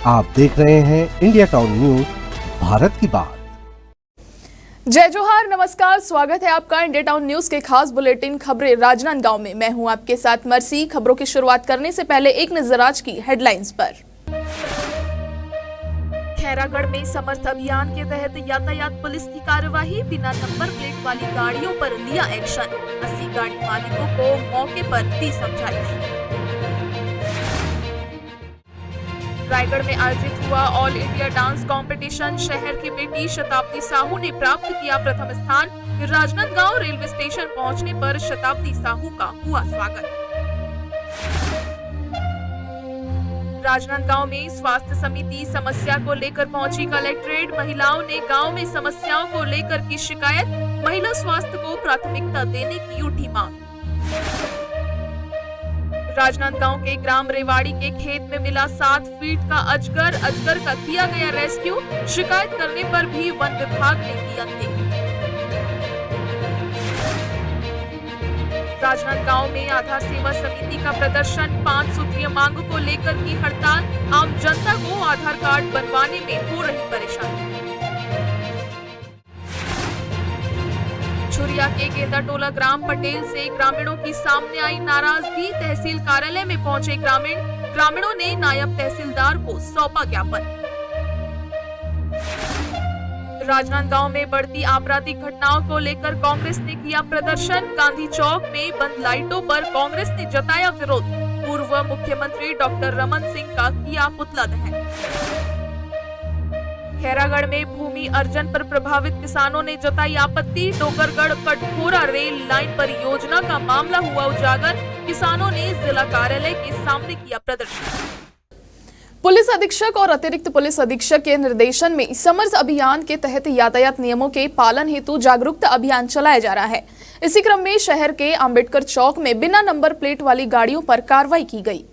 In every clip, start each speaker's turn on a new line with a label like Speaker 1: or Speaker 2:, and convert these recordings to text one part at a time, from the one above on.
Speaker 1: आप देख रहे हैं इंडिया टाउन न्यूज, भारत की बात।
Speaker 2: जय जोहार, नमस्कार, स्वागत है आपका इंडिया टाउन न्यूज के खास बुलेटिन खबरें राजनांदगांव में। मैं हूं आपके साथ मर्सी। खबरों की शुरुआत करने से पहले एक नजर आज की हेडलाइंस पर। खैरागढ़ में समर्थ अभियान के तहत यातायात पुलिस की कार्यवाही, बिना नंबर प्लेट वाली गाड़ियों पर लिया एक्शन। 80 गाड़ी मालिकों को मौके पर दी समझाइश। रायगढ़ में आयोजित हुआ ऑल इंडिया डांस कंपटीशन, शहर की बेटी शताब्दी साहू ने प्राप्त किया प्रथम स्थान। राजनांदगांव रेलवे स्टेशन पहुंचने पर शताब्दी साहू का हुआ स्वागत। राजनांदगांव में स्वास्थ्य समिति समस्या को लेकर पहुंची कलेक्ट्रेट। महिलाओं ने गांव में समस्याओं को लेकर की शिकायत, महिला स्वास्थ्य को प्राथमिकता देने की उठी मांग। राजनांदगांव के ग्राम रेवाड़ी के खेत में मिला 7 फीट का अजगर का किया गया रेस्क्यू। शिकायत करने पर भी वन विभाग ने की अनदेखी। राजनांदगांव में आधार सेवा समिति का प्रदर्शन, 5 सूत्रीय मांग को लेकर की हड़ताल। आम जनता को आधार कार्ड बनवाने में हो रही परेशानी। छुरिया के गेंदाटोला ग्राम पटेल से ग्रामीणों की सामने आई नाराजगी। तहसील कार्यालय में पहुंचे ग्रामीणों ने नायब तहसीलदार को सौंपा ज्ञापन। राजनांदगांव में बढ़ती आपराधिक घटनाओं को लेकर कांग्रेस ने किया प्रदर्शन। गांधी चौक में बंद लाइटों पर कांग्रेस ने जताया विरोध। पूर्व मुख्यमंत्री डॉक्टर रमन सिंह का किया पुतला दहन। खैरागढ़ में भूमि अर्जन पर प्रभावित किसानों ने जताई आपत्ति। डोगरगढ़ कटघोरा रेल लाइन परियोजना का मामला हुआ उजागर। किसानों ने जिला कार्यालय के सामने किया प्रदर्शन। पुलिस अधीक्षक और अतिरिक्त पुलिस अधीक्षक के निर्देशन में समर्थ अभियान के तहत यातायात नियमों के पालन हेतु जागरूकता अभियान चलाया जा रहा है। इसी क्रम में शहर के अंबेडकर चौक में बिना नंबर प्लेट वाली गाड़ियों पर कार्रवाई की गई।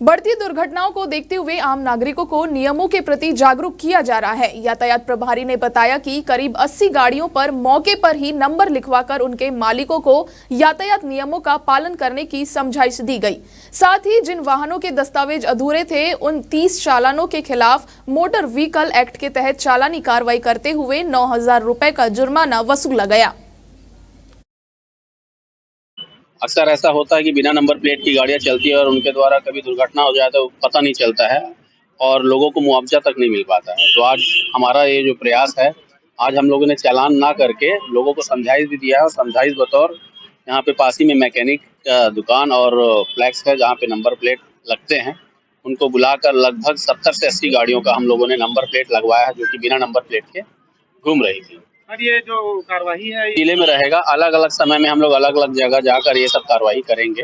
Speaker 2: बढ़ती दुर्घटनाओं को देखते हुए आम नागरिकों को नियमों के प्रति जागरूक किया जा रहा है। यातायात प्रभारी ने बताया कि करीब 80 गाड़ियों पर मौके पर ही नंबर लिखवाकर उनके मालिकों को यातायात नियमों का पालन करने की समझाइश दी गई। साथ ही जिन वाहनों के दस्तावेज अधूरे थे उन 30 चालानों के खिलाफ मोटर व्हीकल एक्ट के तहत चालानी कार्रवाई करते हुए 9,000 रुपए का जुर्माना वसूला गया।
Speaker 3: अक्सर ऐसा होता है कि बिना नंबर प्लेट की गाड़ियां चलती है और उनके द्वारा कभी दुर्घटना हो जाए तो पता नहीं चलता है और लोगों को मुआवजा तक नहीं मिल पाता है। तो आज हमारा ये जो प्रयास है, आज हम लोगों ने चालान ना करके लोगों को समझाइश भी दिया है और समझाइश बतौर यहाँ पे पास ही में मैकेनिक दुकान और फ्लैक्स है जहाँ पे नंबर प्लेट लगते हैं, उनको बुलाकर लगभग 70 से 80 गाड़ियों का हम लोगों ने नंबर प्लेट लगवाया है जो कि बिना नंबर प्लेट के घूम रही थी।
Speaker 4: और ये जो कार्रवाई है
Speaker 3: जिले में रहेगा, अलग अलग समय में हम लोग अलग अलग जगह जाकर ये सब कार्रवाई करेंगे।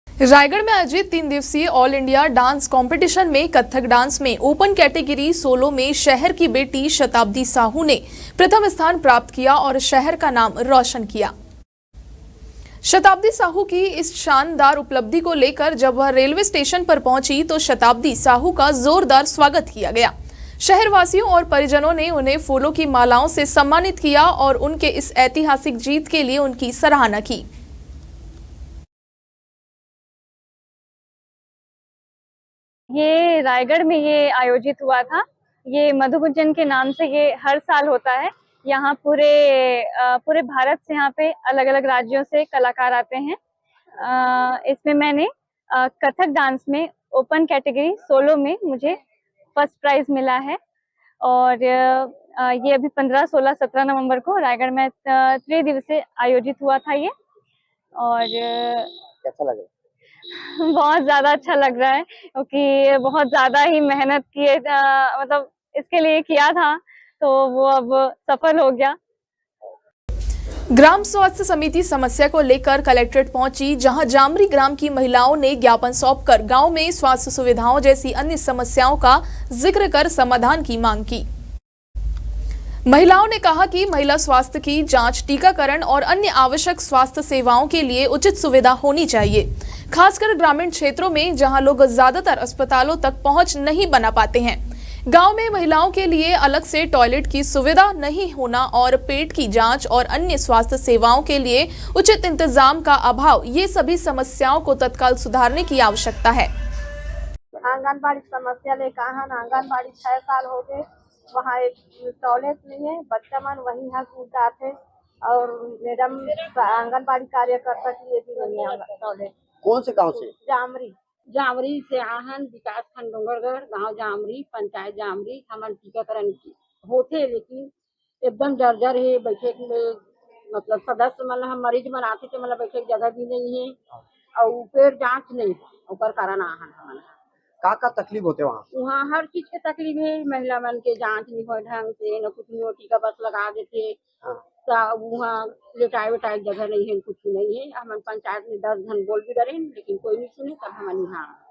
Speaker 2: रायगढ़ में आयोजित 3 दिवसीय ऑल इंडिया डांस कंपटीशन में कथक डांस में ओपन कैटेगरी सोलो में शहर की बेटी शताब्दी साहू ने प्रथम स्थान प्राप्त किया और शहर का नाम रोशन किया। शताब्दी साहू की इस शानदार उपलब्धि को लेकर जब वह रेलवे स्टेशन पर पहुंची तो शताब्दी साहू का जोरदार स्वागत किया गया। शहरवासियों और परिजनों ने उन्हें फूलों की मालाओं से सम्मानित किया और उनके इस ऐतिहासिक जीत के लिए उनकी सराहना की।
Speaker 5: ये रायगढ़ में ये आयोजित हुआ था। ये मधुगुंजन के नाम से ये हर साल होता है। यहाँ पूरे भारत से यहाँ पे अलग अलग राज्यों से कलाकार आते हैं। इसमें मैंने कथक डांस में ओपन कैटेगरी सोलो में मुझे फर्स्ट प्राइज मिला है और ये अभी 15, 16, 17 नवंबर को रायगढ़ में 3 दिवसीय आयोजित हुआ था ये। और
Speaker 4: कैसा लग रहा है?
Speaker 5: बहुत ज्यादा अच्छा लग रहा है क्योंकि बहुत ज्यादा ही मेहनत किए, मतलब इसके लिए किया था तो वो अब सफल हो गया।
Speaker 2: ग्राम स्वास्थ्य समिति समस्या को लेकर कलेक्ट्रेट पहुंची, जहां जामरी ग्राम की महिलाओं ने ज्ञापन सौंपकर गांव में स्वास्थ्य सुविधाओं जैसी अन्य समस्याओं का जिक्र कर समाधान की मांग की। महिलाओं ने कहा कि महिला स्वास्थ्य की जांच, टीकाकरण और अन्य आवश्यक स्वास्थ्य सेवाओं के लिए उचित सुविधा होनी चाहिए, खासकर ग्रामीण क्षेत्रों में जहां लोग ज्यादातर अस्पतालों तक पहुंच नहीं बना पाते हैं। गांव में महिलाओं के लिए अलग से टॉयलेट की सुविधा नहीं होना और पेट की जांच और अन्य स्वास्थ्य सेवाओं के लिए उचित इंतजाम का अभाव, ये सभी समस्याओं को तत्काल सुधारने की आवश्यकता है।
Speaker 6: आंगनबाड़ी समस्या लेकर आहन आंगनबाड़ी 6 साल हो गए, वहाँ एक टॉयलेट नहीं है, बच्चा मन वहीं है कूद जाते और मैडम आंगनबाड़ी कार्यकर्ता की ये भी नहीं है टॉयलेट।
Speaker 4: कौन से गांव से?
Speaker 6: जामरी से आहन विकास खंड डोंगरगढ़, गांव जामरी, पंचायत जामरी। हमारे टीकाकरण होते लेकिन एकदम जर्जर है, बैठे में मतलब सदस्य मतलब हम मरीज मन आते थे मतलब बैठे जगह भी नहीं है और ऊपर जांच नहीं ऊपर कारण आहन हमारा
Speaker 4: का तकलीफ होते
Speaker 6: वहाँ हर चीज के तकलीफ है। महिला मन के जांच नहीं हो ढंग से, न कुछ नहीं, टीका बस लगा देते, वहाँ लेटाए वेटाए जगह नहीं है, कुछ नहीं है। हमारे पंचायत में 10 घन बोल भी डरे लेकिन कोई नहीं सुने, तब हमारे यहाँ।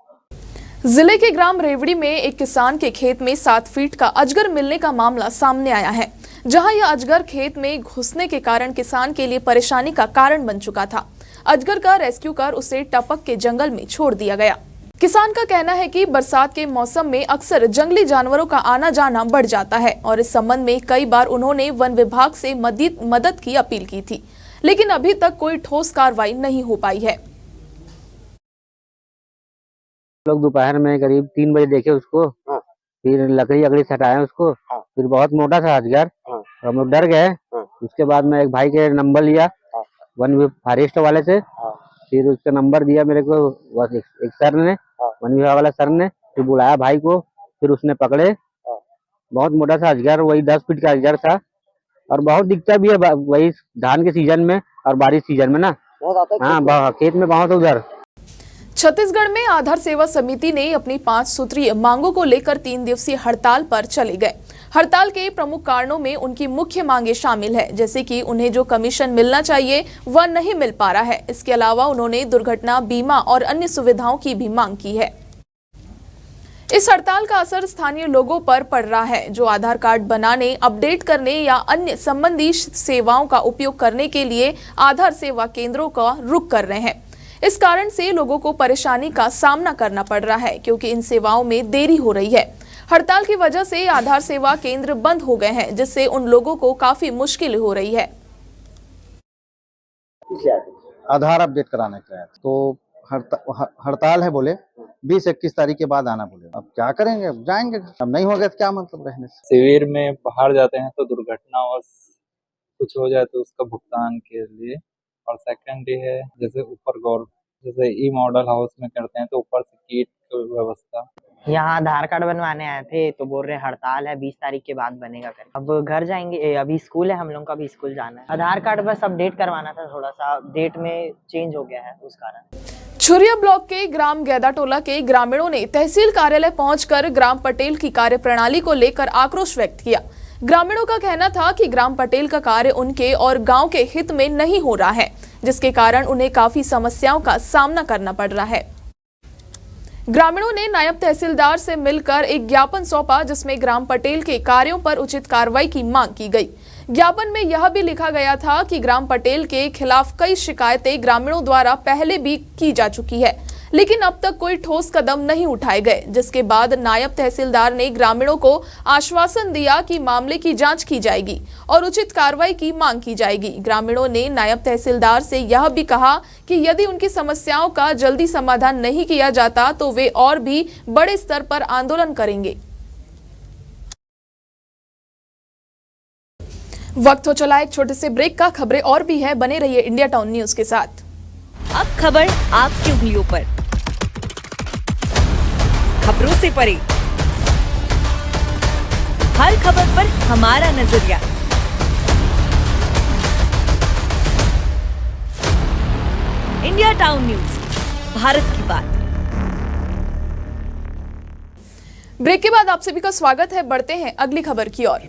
Speaker 2: जिले के ग्राम रेवड़ी में एक किसान के खेत में 7 फीट का अजगर मिलने का मामला सामने आया है, जहां यह अजगर खेत में घुसने के कारण किसान के लिए परेशानी का कारण बन चुका था। अजगर का रेस्क्यू कर उसे टपक के जंगल में छोड़ दिया गया। किसान का कहना है कि बरसात के मौसम में अक्सर जंगली जानवरों का आना जाना बढ़ जाता है और इस संबंध में कई बार उन्होंने वन विभाग से मदद की अपील की थी, लेकिन अभी तक कोई ठोस कार्रवाई नहीं हो पाई है।
Speaker 7: लोग दोपहर में करीब 3 बजे देखे उसको, फिर लकड़ी से हटाए उसको, फिर बहुत मोटा था अजगर, हम लोग डर गए। उसके बाद में एक भाई के नंबर लिया वन फॉरेस्ट वाले से, फिर उसका नंबर दिया मेरे को एक सर ने, वन विभाग वाला सर ने, फिर बुलाया भाई को, फिर उसने पकड़े। बहुत मोटा सा अजगर, वही 10 फीट का अजगर था और बहुत दिखता भी है वही धान के सीजन में और बारिश सीजन में ना। हाँ, खेत में बहुत उधर।
Speaker 2: छत्तीसगढ़ में आधार सेवा समिति ने अपनी 5 सूत्रीय मांगों को लेकर 3 दिवसीय हड़ताल पर चले गए। हड़ताल के प्रमुख कारणों में उनकी मुख्य मांगे शामिल है, जैसे कि उन्हें जो कमीशन मिलना चाहिए वह नहीं मिल पा रहा है। इसके अलावा उन्होंने दुर्घटना बीमा और अन्य सुविधाओं की भी मांग की है। इस हड़ताल का असर स्थानीय लोगों पर पड़ रहा है, जो आधार कार्ड बनाने, अपडेट करने या अन्य संबंधी सेवाओं का उपयोग करने के लिए आधार सेवा केंद्रों का रुख कर रहे हैं। इस कारण से लोगों को परेशानी का सामना करना पड़ रहा है, क्योंकि इन सेवाओं में देरी हो रही है। हड़ताल की वजह से आधार सेवा केंद्र बंद हो गए हैं, जिससे उन लोगों को काफी मुश्किल हो रही है।
Speaker 8: आधार अपडेट कराने के लिए तो हड़ताल है, बोले 20-21 तारीख के बाद आना बोले। अब क्या करेंगे, अब जाएंगे, अब नहीं होगा तो क्या मतलब रहने से।
Speaker 9: शिविर में बाहर जाते हैं तो दुर्घटना और कुछ हो जाए तो उसका भुगतान के लिए, और सेकंड है जैसे ऊपर जैसे ई मॉडल हाउस में करते हैं तो ऊपर से किट की व्यवस्था।
Speaker 10: यहाँ आधार कार्ड बनवाने आए थे तो बोल रहे हड़ताल है, 20 तारीख के बाद बनेगा कर। अब घर जाएंगे, अभी स्कूल है, हम लोग का भी स्कूल जाना है। आधार कार्ड बस अपडेट करवाना था, थोड़ा सा डेट में चेंज हो गया है उस कारण।
Speaker 2: छुरिया ब्लॉक के ग्राम गैदाटोला के ग्रामीणों ने तहसील कार्यालय पहुंचकर ग्राम पटेल की कार्यप्रणाली को लेकर आक्रोश व्यक्त किया। ग्रामीणों का कहना था कि ग्राम पटेल का कार्य उनके और गांव के हित में नहीं हो रहा है, जिसके कारण उन्हें काफी समस्याओं का सामना करना पड़ रहा है। ग्रामीणों ने नायब तहसीलदार से मिलकर एक ज्ञापन सौंपा, जिसमें ग्राम पटेल के कार्यों पर उचित कार्रवाई की मांग की गई। ज्ञापन में यह भी लिखा गया था कि ग्राम पटेल के खिलाफ कई शिकायतें ग्रामीणों द्वारा पहले भी की जा चुकी है, लेकिन अब तक कोई ठोस कदम नहीं उठाए गए, जिसके बाद नायब तहसीलदार ने ग्रामीणों को आश्वासन दिया कि मामले की जांच की जाएगी और उचित कार्रवाई की मांग की जाएगी। ग्रामीणों ने नायब तहसीलदार से यह भी कहा कि यदि उनकी समस्याओं का जल्दी समाधान नहीं किया जाता तो वे और भी बड़े स्तर पर आंदोलन करेंगे। वक्त हो चला एक छोटे से ब्रेक का। खबरें और भी है, बने रहिए इंडिया टाउन न्यूज के साथ।
Speaker 11: अब खबर आपकी उंगलियों पर, खबरों से परे, हर खबर पर हमारा नजरिया। इंडिया टाउन न्यूज, भारत की बात।
Speaker 2: ब्रेक के बाद आप सभी का स्वागत है। बढ़ते हैं अगली खबर की ओर।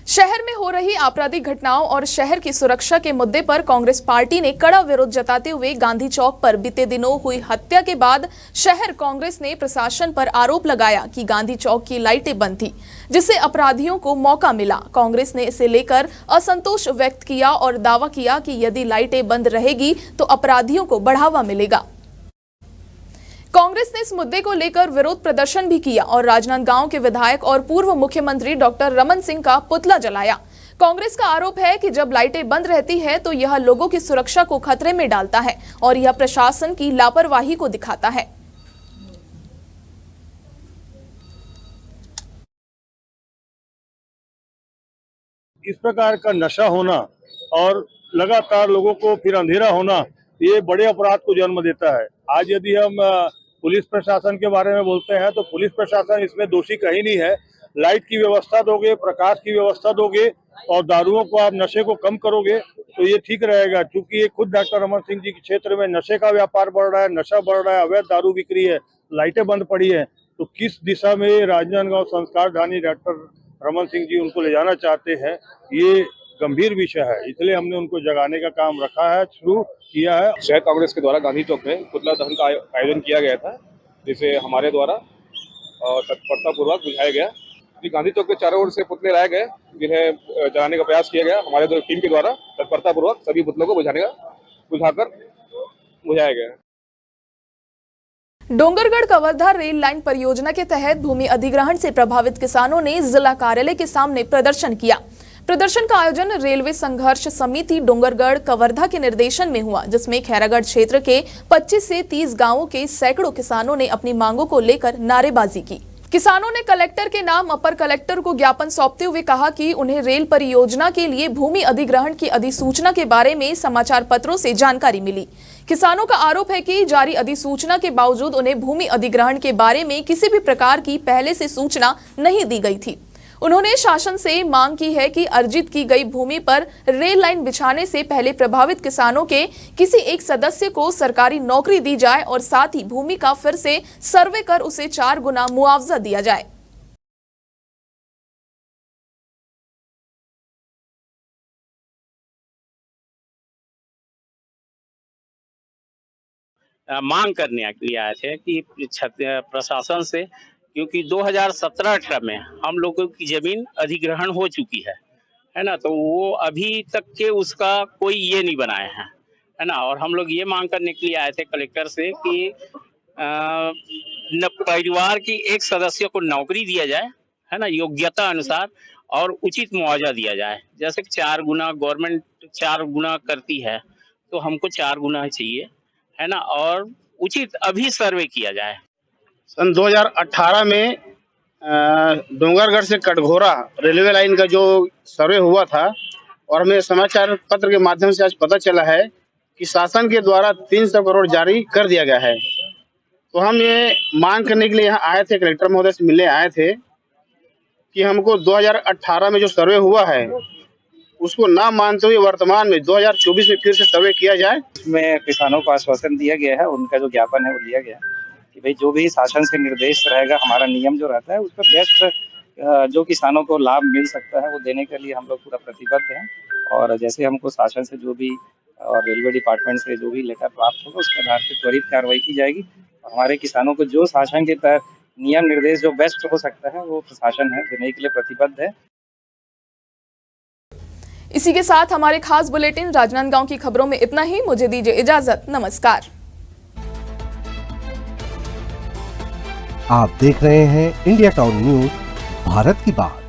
Speaker 2: शहर में हो रही आपराधिक घटनाओं और शहर की सुरक्षा के मुद्दे पर कांग्रेस पार्टी ने कड़ा विरोध जताते हुए गांधी चौक पर बीते दिनों हुई हत्या के बाद शहर कांग्रेस ने प्रशासन पर आरोप लगाया कि गांधी चौक की लाइटें बंद थी, जिससे अपराधियों को मौका मिला। कांग्रेस ने इसे लेकर असंतोष व्यक्त किया और दावा किया कि यदि लाइटें बंद रहेगी तो अपराधियों को बढ़ावा मिलेगा। कांग्रेस ने इस मुद्दे को लेकर विरोध प्रदर्शन भी किया और राजनांदगांव के विधायक और पूर्व मुख्यमंत्री डॉक्टर रमन सिंह का पुतला जलाया। कांग्रेस का आरोप है कि जब लाइटें बंद रहती है तो यह लोगों की सुरक्षा को खतरे में डालता है और यह प्रशासन की लापरवाही को दिखाता है।
Speaker 12: इस प्रकार का नशा होना और लगातार लोगों को फिर अंधेरा होना, ये बड़े अपराध को जन्म देता है। आज यदि हम पुलिस प्रशासन के बारे में बोलते हैं तो पुलिस प्रशासन इसमें दोषी कहीं नहीं है। लाइट की व्यवस्था दोगे, प्रकाश की व्यवस्था दोगे और दारुओं को आप नशे को कम करोगे तो ये ठीक रहेगा। क्योंकि ये खुद डॉक्टर रमन सिंह जी के क्षेत्र में नशे का व्यापार बढ़ रहा है, नशा बढ़ रहा है, अवैध दारू बिक्री है, लाइटें बंद पड़ी है। तो किस दिशा में राजनांदगांव संस्कार धानी डॉक्टर रमन सिंह जी उनको ले जाना चाहते हैं, ये गंभीर विषय है। इसलिए हमने उनको जगाने का काम रखा है, शुरू किया है।
Speaker 13: शहर कांग्रेस के द्वारा गांधी चौक में पुतला दहन का आयोजन किया गया था, जिसे हमारे द्वारा तत्परता पूर्वक बुझाया गया। गांधी चौक के चारों ओर से पुतले लाए गए, जिन्हें जलाने का प्रयास किया गया। हमारे टीम के द्वारा तत्परता पूर्वक सभी पुतलों को बुझाकर बुझाया गया।
Speaker 2: डोंगरगढ़ कवर्धा रेल लाइन परियोजना के तहत भूमि अधिग्रहण से प्रभावित किसानों ने जिला कार्यालय के सामने प्रदर्शन किया। प्रदर्शन का आयोजन रेलवे संघर्ष समिति डोंगरगढ़ कवर्धा के निर्देशन में हुआ, जिसमें खैरागढ़ क्षेत्र के 25 से 30 गांवों के सैकड़ों किसानों ने अपनी मांगों को लेकर नारेबाजी की। किसानों ने कलेक्टर के नाम अपर कलेक्टर को ज्ञापन सौंपते हुए कहा कि उन्हें रेल परियोजना के लिए भूमि अधिग्रहण की अधिसूचना के बारे में समाचार पत्रों से जानकारी मिली। किसानों का आरोप है कि जारी अधिसूचना के बावजूद उन्हें भूमि अधिग्रहण के बारे में किसी भी प्रकार की पहले से सूचना नहीं दी गई थी। उन्होंने शासन से मांग की है कि अर्जित की गई भूमि पर रेल लाइन बिछाने से पहले प्रभावित किसानों के किसी एक सदस्य को सरकारी नौकरी दी जाए और साथ ही भूमि का फिर से सर्वे कर उसे 4 गुना मुआवजा दिया जाए।
Speaker 3: मांग करने के लिए आए थे कि प्रशासन से, क्योंकि 2017-18 में हम लोगों की जमीन अधिग्रहण हो चुकी है ना, तो वो अभी तक के उसका कोई ये नहीं बनाए हैं, है ना। और हम लोग ये मांग करने के लिए आए थे कलेक्टर से कि परिवार की एक सदस्य को नौकरी दिया जाए, है ना, योग्यता अनुसार, और उचित मुआवजा दिया जाए। जैसे 4 गुना गवर्नमेंट 4 गुना करती है, तो हमको 4 गुना चाहिए, है ना, और उचित अभी सर्वे किया जाए।
Speaker 4: सन 2018 में डोंगरगढ़ से कटघोरा रेलवे लाइन का जो सर्वे हुआ था, और हमें समाचार पत्र के माध्यम से आज पता चला है कि शासन के द्वारा 300 करोड़ जारी कर दिया गया है। तो हम ये मांग करने के लिए यहाँ आए थे, कलेक्टर महोदय से मिलने आए थे कि हमको 2018 में जो सर्वे हुआ है उसको ना मानते हुए वर्तमान में 2024 में फिर से सर्वे किया जाए।
Speaker 14: इसमें किसानों को आश्वासन दिया गया है, उनका जो ज्ञापन है वो लिया गया कि भाई जो भी शासन से निर्देश रहेगा, हमारा नियम जो रहता है उस पर बेस्ट जो किसानों को लाभ मिल सकता है वो देने के लिए हम लोग पूरा प्रतिबद्ध हैं। और जैसे हमको शासन से जो भी और रेलवे डिपार्टमेंट से जो भी लेटर प्राप्त होगा उसके आधार पर त्वरित कार्रवाई की जाएगी। और हमारे किसानों को जो शासन के तहत नियम निर्देश जो बेस्ट हो सकता है वो प्रशासन है देने के लिए प्रतिबद्ध है।
Speaker 2: इसी के साथ हमारे खास बुलेटिन राजनांदगांव की खबरों में इतना ही। मुझे दीजिए इजाजत, नमस्कार।
Speaker 1: आप देख रहे हैं इंडिया टाउन न्यूज, भारत की बात।